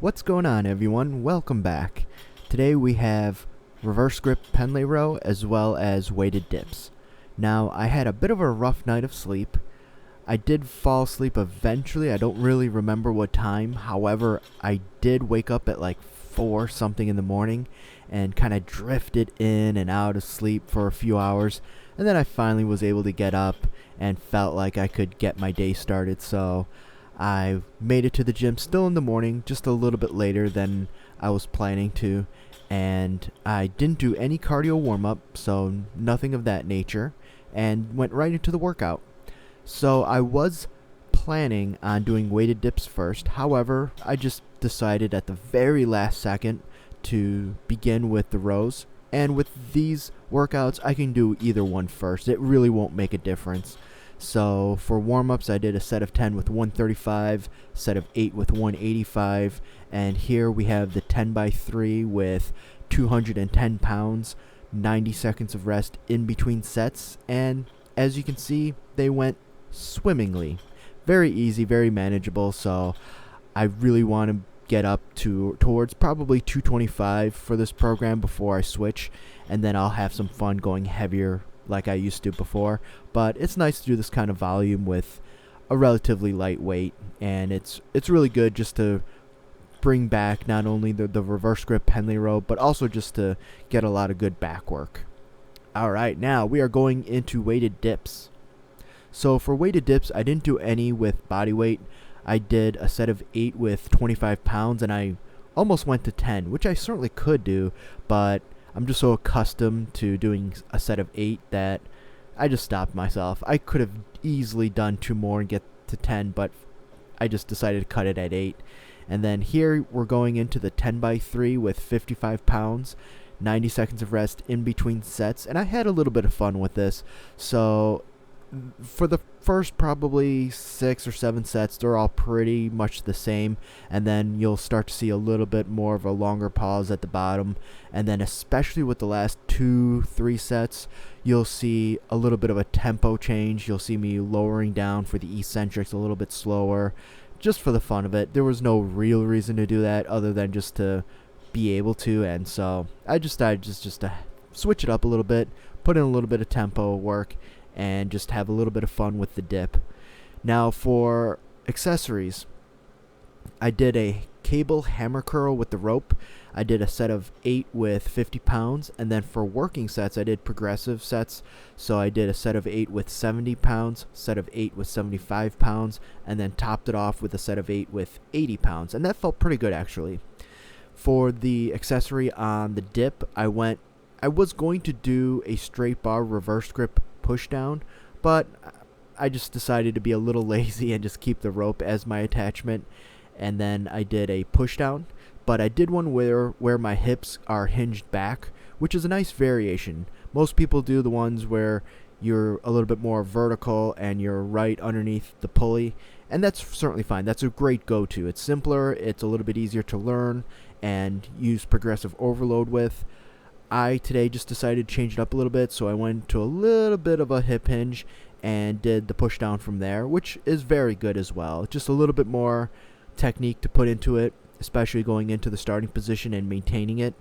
What's going on, everyone? Welcome back. Today we have reverse grip Pendlay row as well as weighted dips. Now, I had a bit of a rough night of sleep. I did fall asleep eventually. I don't really remember what time. However, I did wake up at like 4 something in the morning and kind of drifted in and out of sleep for a few hours. And then I finally was able to get up and felt like I could get my day started. So I made it to the gym still in the morning, just a little bit later than I was planning to, and I didn't do any cardio warm-up, so nothing of that nature, and went right into the workout. So I was planning on doing weighted dips first. However, I just decided at the very last second to begin with the rows, and with these workouts I can do either one first. It really won't make a difference. So for warm-ups, I did a set of 10 with 135, set of 8 with 185, and here we have the 10 by 3 with 210 pounds, 90 seconds of rest in between sets, and as you can see, they went swimmingly. Very easy, very manageable, so I really want to get up towards probably 225 for this program before I switch, and then I'll have some fun going heavier like I used to before. But it's nice to do this kind of volume with a relatively light weight, and it's really good just to bring back not only the reverse grip Pendlay row, but also just to get a lot of good back work. Alright, now we are going into weighted dips. So for weighted dips, I didn't do any with body weight. I did a set of 8 with 25 pounds, and I almost went to 10, which I certainly could do, but I'm just so accustomed to doing a set of 8 that I just stopped myself. I could have easily done 2 more and get to 10, but I just decided to cut it at 8. And then here we're going into the 10 by 3 with 55 pounds, 90 seconds of rest in between sets, and I had a little bit of fun with this. So for the first probably 6 or 7 sets, they're all pretty much the same, and then you'll start to see a little bit more of a longer pause at the bottom, and then especially with the last 2-3 sets, you'll see a little bit of a tempo change. You'll see me lowering down for the eccentrics a little bit slower, just for the fun of it. There was no real reason to do that other than just to be able to, and so I just decided just to switch it up a little bit, put in a little bit of tempo work, and just have a little bit of fun with the dip. Now for accessories, I did a cable hammer curl with the rope. I did a set of 8 with 50 pounds, and then for working sets, I did progressive sets. So I did a set of 8 with 70 pounds, set of 8 with 75 pounds, and then topped it off with a set of 8 with 80 pounds, and that felt pretty good actually. For the accessory on the dip, I was going to do a straight bar reverse grip pushdown, but I just decided to be a little lazy and just keep the rope as my attachment, and then I did a pushdown, but I did one where my hips are hinged back, which is a nice variation. Most people do the ones where you're a little bit more vertical and you're right underneath the pulley, and that's certainly fine. That's a great go-to. It's simpler, it's a little bit easier to learn and use progressive overload with. I today just decided to change it up a little bit, so I went to a little bit of a hip hinge and did the push down from there, which is very good as well. Just a little bit more technique to put into it, especially going into the starting position and maintaining it,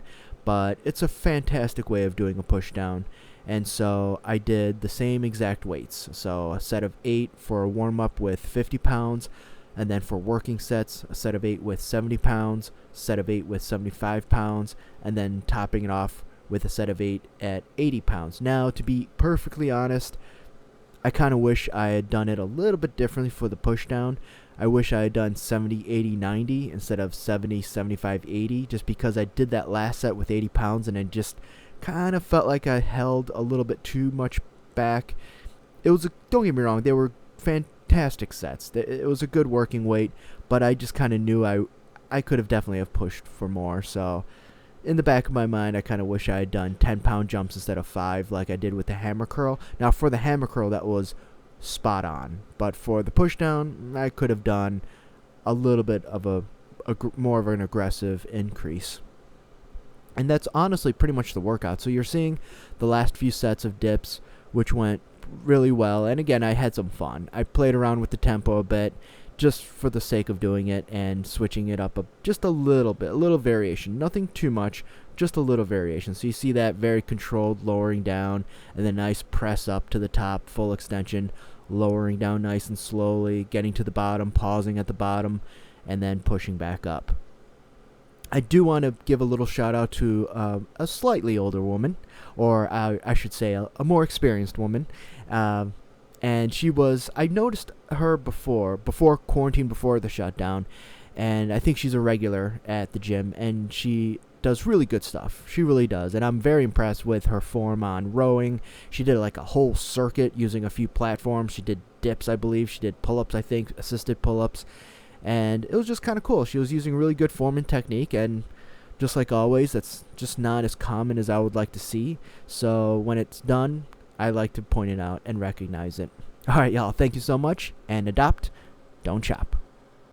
but it's a fantastic way of doing a push down. And so I did the same exact weights, so a set of 8 for a warm-up with 50 pounds, and then for working sets, a set of 8 with 70 pounds, set of 8 with 75 pounds, and then topping it off with a set of 8 at 80 pounds. Now, to be perfectly honest, I kind of wish I had done it a little bit differently for the pushdown. I wish I had done 70, 80, 90 instead of 70, 75, 80, just because I did that last set with 80 pounds and I just kind of felt like I held a little bit too much back. Don't get me wrong, they were fantastic sets. It was a good working weight, but I just kind of knew I could have definitely have pushed for more, so in the back of my mind, I kind of wish I had done 10-pound jumps instead of 5 like I did with the hammer curl. Now, for the hammer curl, that was spot on. But for the pushdown, I could have done a little bit of more of an aggressive increase. And that's honestly pretty much the workout. So you're seeing the last few sets of dips, which went really well. And again, I had some fun. I played around with the tempo a bit, just for the sake of doing it and switching it up just a little bit, a little variation, nothing too much, just a little variation. So you see that very controlled lowering down, and then nice press up to the top, full extension, lowering down nice and slowly, getting to the bottom, pausing at the bottom, and then pushing back up. I do want to give a little shout out to a slightly older woman, or I should say a more experienced woman. And I noticed her before quarantine, before the shutdown, and I think she's a regular at the gym, and she does really good stuff. She really does, and I'm very impressed with her form on rowing. She did like a whole circuit using a few platforms. She did dips, I believe. She did pull-ups, I think, assisted pull-ups. And it was just kind of cool. She was using really good form and technique, and just like always, that's just not as common as I would like to see. So when it's done, I like to point it out and recognize it. All right, y'all, thank you so much, and adopt, don't chop.